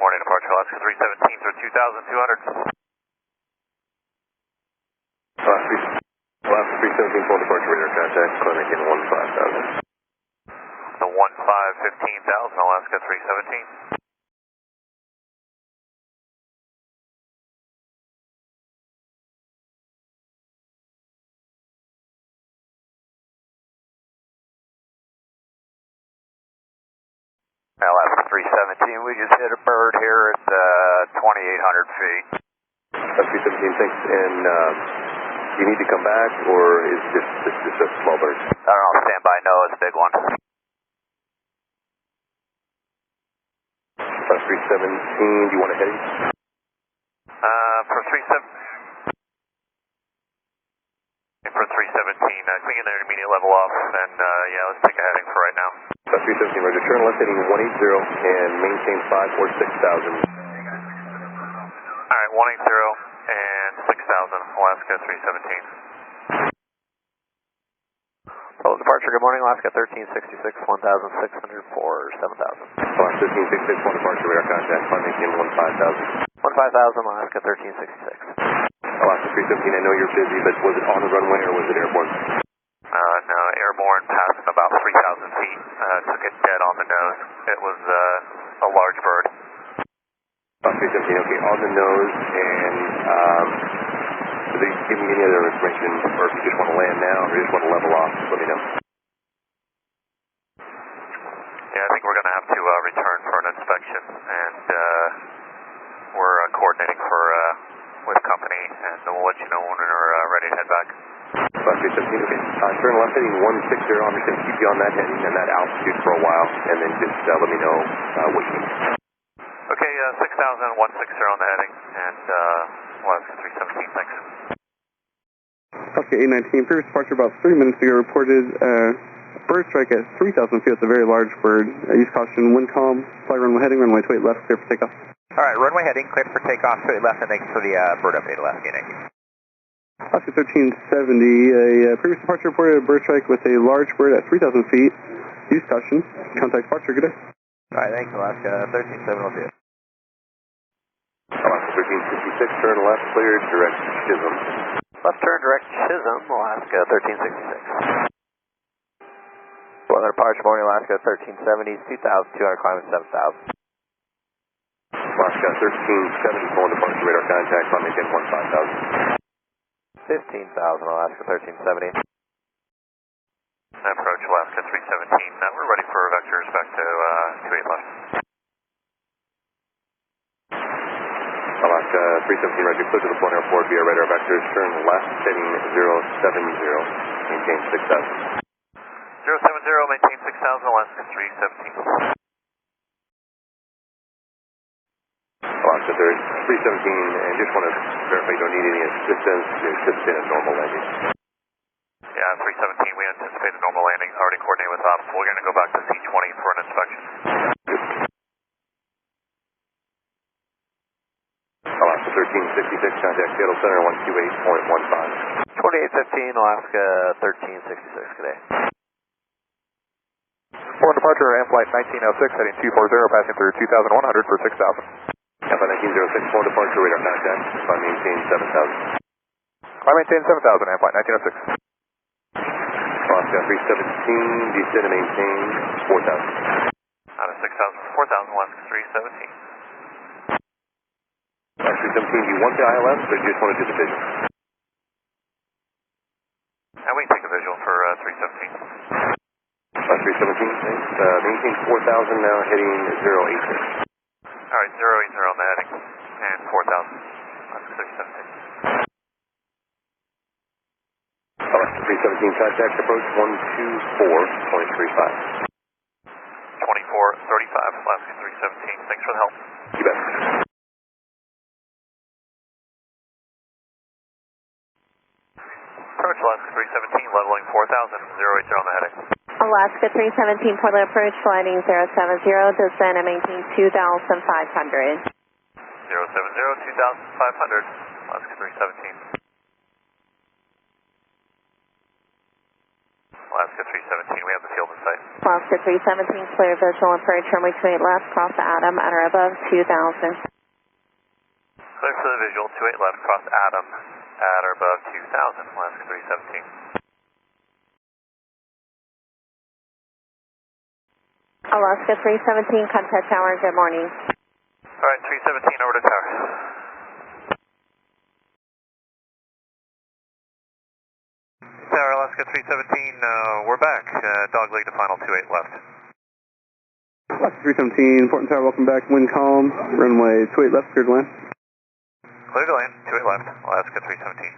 Morning departure, Alaska 317 through 2,200. Alaska 317 Portland Departure, radar contact, climbing in 15,000. The 15,15,000, Alaska 317. Alaska 317, we just hit a bird here at 2,800 feet. Alaska 317, thanks. And do you need to come back, or is this just a small bird? I don't know, stand by, no, it's a big one. Alaska 317, do you want a heading? For 317, can we get an intermediate level off, and yeah, let's take a heading for right now. 317, roger. Turn left heading 180 and maintain 546,000. Alright, 180 and 6,000, Alaska 317. Portland Departure, good morning, Alaska 1366, 1,600 for 7,000. Alaska 1366, Portland Departure, radar contact, climbing in 15,000. 15,000, Alaska 1366. Alaska 317, I know you're busy, but was it on the runway or was it airborne? No, airborne, passing about 3,000 feet. Took it dead on the nose. It was a large bird. 317, okay, on the nose, and do they give me any other information, or if you just want to land now, or you just want to level off, let me know. Yeah, I think we're going to have to return for an inspection, and we're coordinating with company, and we'll let you know when we're ready to head back. 317, okay. Turn left heading 160. I'm just going to keep you on that heading and that altitude for a while, and then just let me know what you need. Okay, 6,000, 160 on the heading, and Alaska 317, thanks. Alaska A19, previous departure about 3 minutes ago reported bird strike at 3,000 feet. It's a very large bird. Use caution, wind calm, fly runway heading, runway 28 left, clear for takeoff. Alright, runway heading, clear for takeoff, 28 left, and thanks for the bird update, Alaska A19. Alaska 1370, a previous departure reported a bird strike with a large bird at 3,000 feet. Use caution. Contact departure. Good day. Alright, thanks, Alaska 1370, will do it. Alaska 1366, turn left, cleared, direct CHISM. Left turn, direct CHISM, Alaska 1366. Portland Departure, morning, Alaska 1370, 2,200, climbing 7,000. Alaska 1370, Portland Departure, radar contact, climbing in 15,000. 15,000, Alaska 1370. Approach Alaska 317. Now we're ready for vectors back to 28 left. Alaska 317, ready to clear to the Portland Airport via radar vectors. Turn left, heading 070, maintain 6,000. 070, maintain 6,000, Alaska 317. Alaska 317, and just want to verify you don't need any assistance. You anticipate a normal landing. Yeah, 317, we anticipate a normal landing. Already coordinated with ops. We're going to go back to C20 for an inspection. Alaska 1366, contact Seattle Center 128.15. 2815, Alaska 1366, good day. Portland Departure, and flight 1906, heading 240, passing through 2,100 for 6,000. Alpha 1906, Portland Departure, radar contact, climb maintain 7,000. Climb maintain 7,000, and flight 1906. Alaska 317, descend and maintain 4,000. Out of 6,000 for 4,000, Alaska 317. Alaska 317, do you want the ILS, or do you just want to do the visual? And we can take a visual for 317. 317, thanks. Maintain 4,000 now, heading 080. Alright, 080 on the heading, and 4,000. Alaska 317. Alaska 317, contact approach 124.35. 2435, Alaska 317. Thanks for the help. You bet. Approach Alaska 317, leveling 4,000, 080 on the heading. Alaska 317, Portland approach, landing 070, descend and maintain 2,500. 070, 2,500, Alaska 317. Alaska 317, we have the field in sight. Alaska Alaska 317, clear visual approach runway 28 left, cross Adam at or above 2000. Clear for the visual, 28 left, cross Adam at or above 2000, Alaska 317. Alaska 317, contact tower, good morning. Alright, 317 over to tower. Tower, Alaska 317, we're back. Dagleg to final 28 left. Alaska 317, Portland Tower, welcome back. Wind calm, runway 28 left, clear to land. Clear to land, 28 left, Alaska 317.